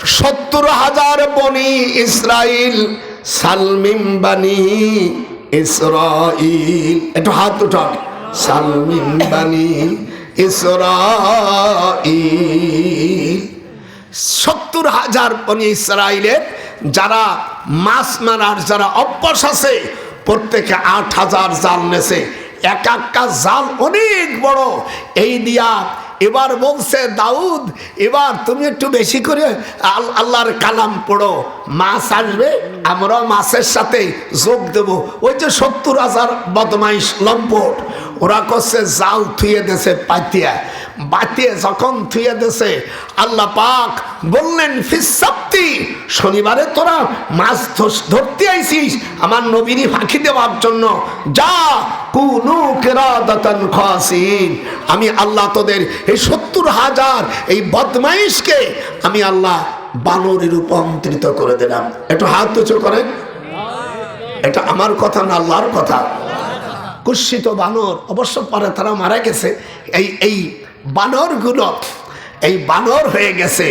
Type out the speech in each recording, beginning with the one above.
70,000 বনি ইসরাইল সালমিম বানি ইসরাইল, একটু হাত উঠান। সালমিম বানি ইসরাইল, 70,000 বনি ইসরাইলের যারা মাছ মারার যারা অভ্যাস আছে প্রত্যেকে 8,000 জাল নেছে। এক একটা জাল অনেক বড়। এই দিয়া এবার বলছে দাউদ, এবার তুমি একটু বেশি করে আল্লাহর কালাম পড়ো, মাছ আসবে, আমরা মাছের সাথে যোগ দেব। ওই যে 70,000 বদমাইশ লম্পট, ওরা করছে জাল থুয়ে দেছে পাতিয়া, বাতিয়ে যখন থুয়ে দেছে আল্লাহ পাক বললেন ফিসসাবতি, শনিবারে তোরা মাছ ধরতে আইছিস আমার নবীরই ফাঁকি দেওয়ার জন্য, যা কুনু কিরাদাতান খাসিন, আমি আল্লাহ তোদের এই 70,000 এই বদমাইশকে আমি আল্লাহ বানরে রূপান্তরিত করে দিলাম। একটু হাত উঁচু করেন। এটা আমার কথা না, আল্লাহর কথা। কুৎসিত বানর, অবশ্য পরে তারা মারা গেছে। এই বানরগুলো এই বানর হয়ে গেছে।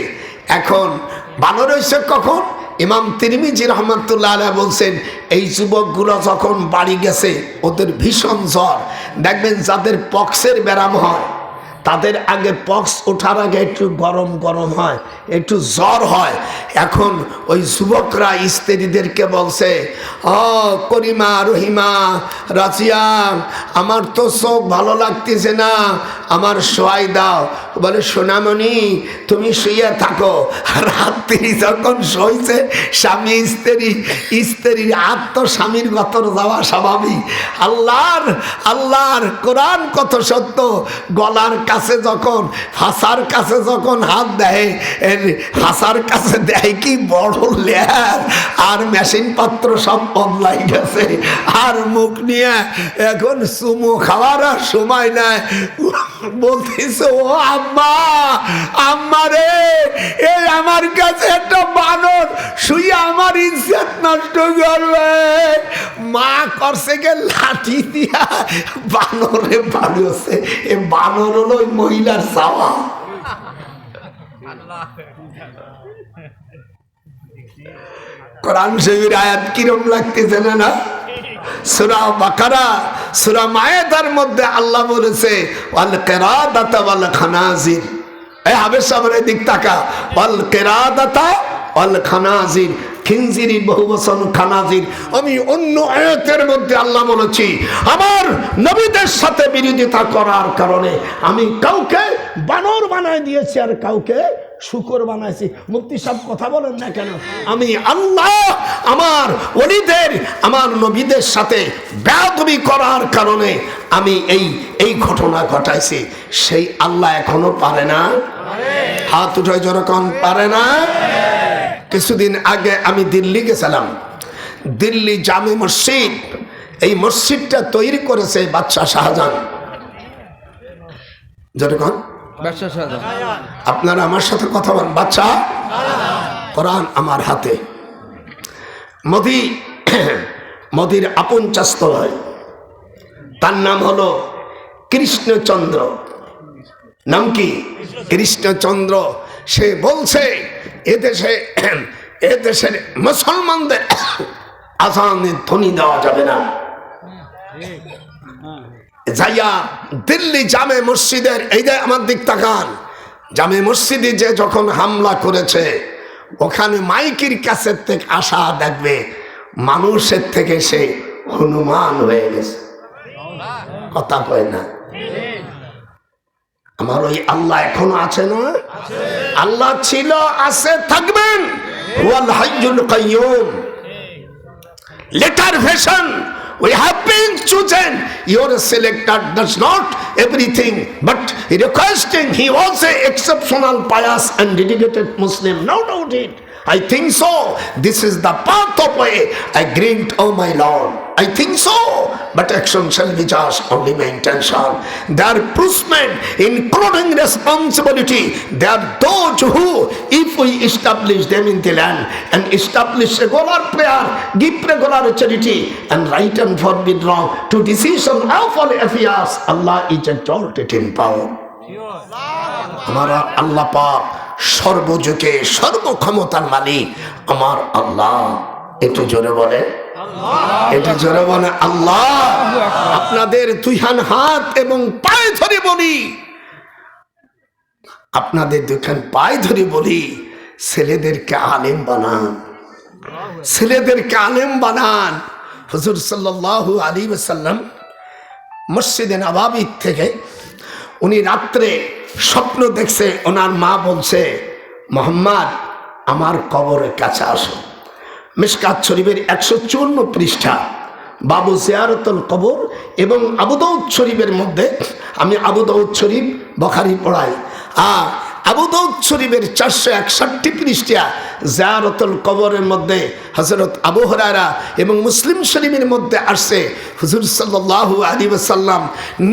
এখন বানর হয়েছে কখন? ইমাম তিরমিজি রহমাতুল্লাহ আলাইহি বলছেন এই যুবকগুলো যখন বাড়ি গেছে ওদের ভীষণ জ্বর। দেখবেন যাদের পক্সের ব্যারাম হয় তাদের আগে পক্স ওঠার আগে একটু গরম গরম হয়, একটু জ্বর হয়। এখন ওই যুবকরা স্ত্রীদেরকে বলছে, ও করিমা, রহিমা, রাজিয়া, আমার তো চোখ ভালো লাগতেছে না, আমার শোয়াই দাও। বলে সোনামণি তুমি শুয়ে থাকো। রাত্রি যখন শোইছে স্বামী স্ত্রীর হাত তো স্বামীর গতর যাওয়া স্বাভাবিক। আল্লাহর কোরআন কত সত্য। গলার কাছে যখন হাসার কাছে যখন হাত দেয়, হাসার কাছে দেয় কি বড় লেয়ার, আর মেশিন পাত্র সব বদলাই গেছে। আর মুখ নিয়ে এখন চুমু খাওয়ার আর সময় নাই। বলতেছে ও আম্মা, আম্মা রে, এই আমার কাছে একটা বানর শুয়ে আমার ইজ্জত নষ্ট করবে। মা করছে গে লাঠি দিয়া বানরে বাড়ছে। এ বানর হলো ওই মহিলার চাওয়া। কোরআন শরীফের আয়াত কিরম লাগতেছে না? সূরা বাকারা, সূরা মায়েদার মধ্যে আল্লাহ বলেছে ওয়াল কিরাদাতা ওয়াল খানাজির। এই হাবেশ সাহেবের দিক তাকা। ওয়াল কিরাদাতা ওয়াল খানাজির, খিনজিরি বহুবচন, খানাজির। আমি অন্য আয়াতের মধ্যে আল্লাহ বলেছি আমার নবীদের সাথে বিরোধিতা করার কারণে আমি কাউকে বানর বানায় দিয়েছি আর কাউকে শুকর বানাইছি। মুফতি সাহেব কথা বলেন না কেন? আমি আল্লাহ আমার ওলিদের, আমার নবীদের সাথে বেয়াদবি করার কারণে আমি এই ঘটনা ঘটাইছি। সেই আল্লাহ এখনো পারে না? হাত উঠায় যখন পারে না? কিছুদিন আগে আমি দিল্লি গেছিলাম। দিল্লি জামে মসজিদ, এই মসজিদটা তৈরি করেছে বাদশাহ শাহজাহান। যখন আপনারা আমার সাথে কথা বলেন, বাদশাহ, কোরআন আমার হাতে। মোদির আপন চাস্ত হয়, তার নাম হলো কৃষ্ণচন্দ্র। নাম কি? কৃষ্ণচন্দ্র। সে বলছে এদেশের মুসলমানদের আযানের ধ্বনি দেওয়া যাবে না। যাইয়া দিল্লি জামে মসজিদের, এই যে আমার দিক তাকান, জামে মসজিদে যে যখন হামলা করেছে ওখানে মাইকির কাছের থেকে আশা দেখবে মানুষের থেকে সে হনুমান হয়ে গেছে। কথা কয় না? আমার ওই আল্লাহ এখনো আছে না? আল্লাহ ছিল, আছে, থাকবেন। ওয়াল হাইয়ুল কাইয়ুম। Later version we have been chosen. Your selector does not everything, but requesting he was an exceptional, pious and dedicated Muslim. No doubt it. I think so. This is the path of way I grant, oh my Lord. I think so, but action shall be just only my intention. They are prussmen, including responsibility. They are those who, if we establish them in the land and establish regular prayer, give regular charity, and right and forbid wrong to decision of all affairs, Allah is exalted in power. हमारा अल्लाह पाक সর্বযুগে সর্বক্ষমতার মালিক আমার আল্লাহ। একটু জোরে বলে, একটু জোরে বলে আল্লাহ। আপনাদের দুইখান হাত এবং পায়ে ধরে বলি, আপনাদের দুইখান পায়ে ধরে বলি, ছেলেদেরকে আলেম বানান, ছেলেদেরকে আলেম বানান। হুজুর সাল্লাল্লাহু আলাইহি ওয়াসাল্লাম মসজিদে নববী থেকে উনি রাত্রে স্বপ্ন দেখছে, ওনার মা বলছে, মোহাম্মদ আমার কবরের কাছে আসো। মিশকাত শরীফের 154 পৃষ্ঠা, বাবু জিয়ারতুল কবর এবং আবু দাউদ শরীফের মধ্যে, আমি আবু দাউদ শরীফ বুখারী পড়াই, আর আবু দাউদ শরীফের 461 পৃষ্ঠা জিয়ারতুল কবরের মধ্যে হযরত আবু হুরায়রা এবং মুসলিম শরীফের মধ্যে আসছে হুজুর সাল্লাল্লাহু আলাইহি ওয়াসাল্লাম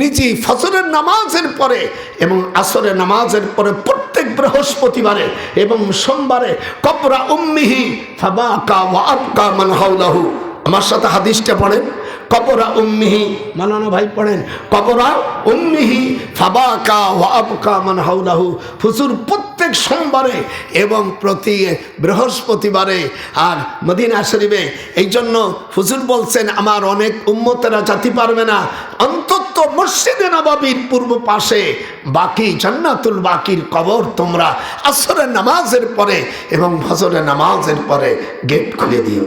নিজে ফজরের নামাজের পরে এবং আসরের নামাজের পরে প্রত্যেক বৃহস্পতিবারে এবং সোমবারে কবরা উম্মিহি ফাবাকা ওয়া আবকা মান হাওলাহু। আমার সাথে হাদিসটা পড়েন, কবরা উম্মিহি, মানানা ভাই পড়েন, কবরা উম্মিহি ফাবাকা ওয়া আবকা মান হাওলাহু। হুজুর প্রত্যেক সোমবারে এবং প্রতি বৃহস্পতিবারে আর মদিনা শরীফে। এই জন্য হুজুর বলছেন, আমার অনেক উম্মতেরা যেতে পারবে না, অন্তত মসজিদে নববীর পূর্ব পাশে বাকি জান্নাতুল বাকির কবর তোমরা আসরের নামাজের পরে এবং ফজরের নামাজের পরে গেট খুলে দিও।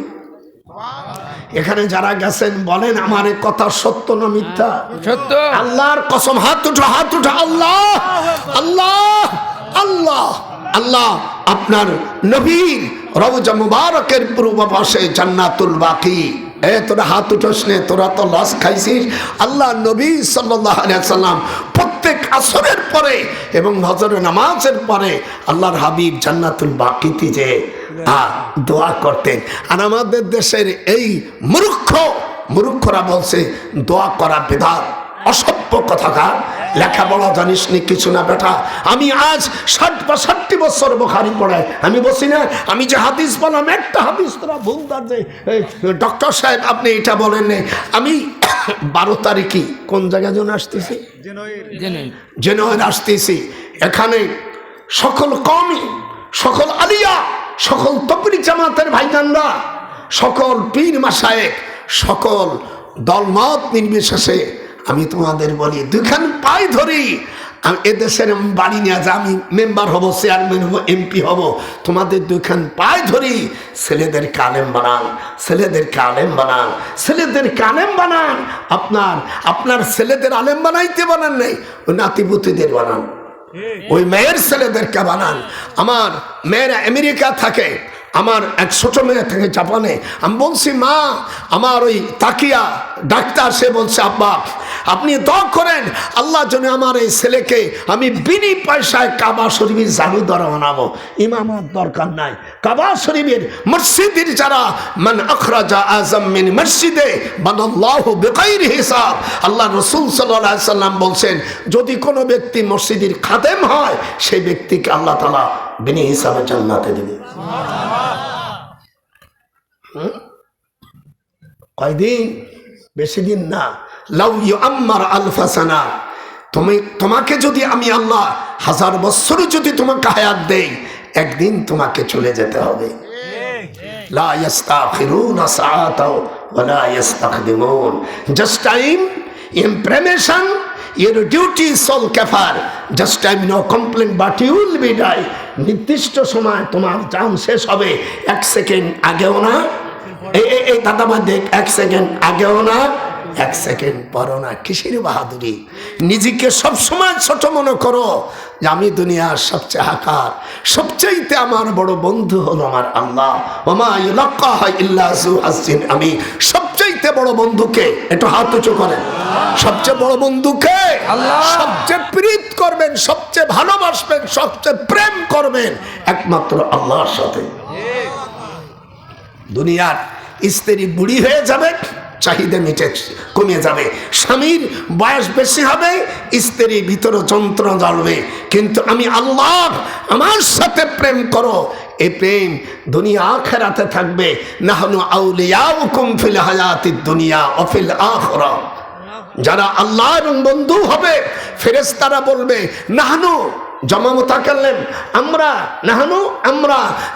এখানে যারা গেছেন বলেন আমার কথা সত্য না মিথ্যা? সত্য। আল্লাহর কসম, হাত উঠা, হাত উঠা। আল্লাহ আল্লাহ আল্লাহ আল্লাহ আপনার নবীর রওজা মুবারকের পূর্ব পাশে জান্নাতুল বাকি। তোরা হাত উঠাস নে, তোরা তো লস খাইছিস। আল্লাহ নবী সাল্লাল্লাহু আলাইহি ওয়াসাল্লাম প্রত্যেক আসরের পরে এবং ফজরের নামাজের পরে আল্লাহর হাবিব জান্নাতুল বাকিতে যে দোয়া করতেন। আর আমাদের দেশের এই মূর্খরা বলছে দোয়া করা বিদআত, অসভ্য কথাকার। লেখাপড়া জানিস নি কিছু না বেটা। আমি আজ 60-62 বছর বুখারী পড়াই, আমি বসি না, আমি যে হাদিস বললাম একটা হাদিস তোরা ভুলদার যে ডক্টর সাহেব আপনি এটা বলেন না। আমি 12 তারিখে কোন জায়গায় যেন আসতেছি, জেনুইন আসতেছি। এখানে সকল কওমি, সকল আলিয়া, সকল তবলিগ জামাতের ভাইজানরা, সকল পীর মাশায়েখ, সকল দলমত নির্বিশেষে আমি তোমাদের বলি, দুখান পায়ে ধরি। আমি এদেশের বাড়ি নিয়ে যা, আমি মেম্বার হব, চেয়ারম্যান হব, এমপি হব, তোমাদের দুখান পায়ে ধরি। ছেলেদেরকে আলেম বানান, ছেলেদেরকে আলেম বানান, ছেলেদেরকে আলেম বানান। আপনার ছেলেদের আলেম বানাইতে বানান নাই, ওই নাতিপুতিদের বানান, ওই মেয়ের ছেলেদেরকে বানান। আমার মেয়েরা আমেরিকা থাকে, আমার এক ছোট মেয়ে থেকে জাপানে। আমি বলছি মা, আমার ওই তাকিয়া ডাক্তার, সে বলছে আব্বা আপনি দোয়া করেন আল্লাহ যেন আমার এই ছেলেকে আমি বিনি পয়সায় কাবা শরীফের জাদুঘর বানাবো। ইমামত দরকার নাই, কাবা শরীফের মসজিদের যারা মান আখরাজা আযম মিন মসজিদে বানাল্লাহু বিগাইরি হিসাব। আল্লাহ রাসূল সাল্লাল্লাহু আলাইহি সাল্লাম বলছেন, যদি কোনো ব্যক্তি মসজিদের খাদেম হয় সেই ব্যক্তিকে আল্লাহ তাআলা বিনি হিসাবে জান্নাতে দেবে। কয়দিন? বেশি দিন না। লাউ ইউআম্মার আলফা সানা, তোমাকে যদি আমি আল্লাহ 1000 বছর যদি তোমাকে হায়াত দেই, একদিন তোমাকে চলে যেতে হবে। লা ইস্তাখিরুনা সাআতাও ওয়া লা ইস্তাকদিমুন। Just time impression, your duty is all kafar, just time no complaint but you will be die। নির্দিষ্ট সময় তোমার জান শেষ হবে, 1 সেকেন্ড আগেও না। এই দাদা দেখ, 1 সেকেন্ড আগেও না, 1 সেকেন্ড পরও না। কিসের বাহাদুরি? নিজেকে সবসময় ছোট মনে করো যে আমি দুনিয়ার সবচেয়ে হাকার, সবচাইতে আমার বড় বন্ধু হলো আমার আল্লাহ। ওমা ইউলাক্কাহা ইল্লা যু হাজ্জিন। আমি সবচাইতে বড় বন্ধুকে, একটু হাত উঁচু করেন, সবচেয়ে বড় বন্ধুকে আল্লাহ। সবচেয়ে প্রীত করবেন, সবচেয়ে ভালোবাসবেন, সবচেয়ে প্রেম করবেন একমাত্র আল্লাহর সাথে। দুনিয়ার স্ত্রী বুড়ি হয়ে যাবে, চাহিদা কমে যাবে, স্বামীর বয়স বেশি হবে, স্ত্রীর ভিতরে যন্ত্রণা জ্বলবে, কিন্তু আমি আল্লাহ আমার সাথে প্রেম করো, এই প্রেম দুনিয়া আখিরাতে থাকবে। নাহনু আউলিয়াউকুম ফিল হায়াতিদ দুনিয়া ওয়া ফিল আখিরা। যারা আল্লাহর বন্ধু হবে ফেরেশতারা বলবে নাহনু জমা মুতাকাল্লিম, আমরা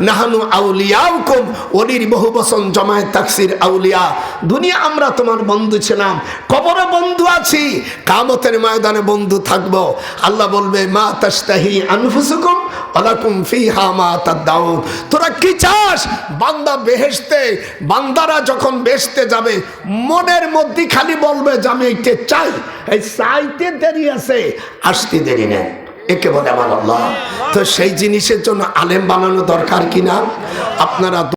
নাহানু আউলিয়াউকুম, ওলির বহু বচন জমায়ে তাকসির আউলিয়া। দুনিয়া আমরা তোমার বন্ধু ছিলাম, কবরে বন্ধু আছি, কিয়ামতের ময়দানে বন্ধু থাকবো। আল্লাহ বলবে মা তাশতাহি আনফুসুকুম ওয়ালাকুম ফিহা মা তাদউন। তোরা কি চাস? বান্দা বেহেশতে, বান্দারা যখন বেহেশতে যাবে মনের মধ্যে খালি বলবে যে আমি এইটা চাই। এই চাইতে দেরি আছে, আসতে দেরি নেই, একে বলে আমার আল্লাহ। তো সেই জিনিসের জন্য আলেম বানানো দরকার কিনা? আপনারা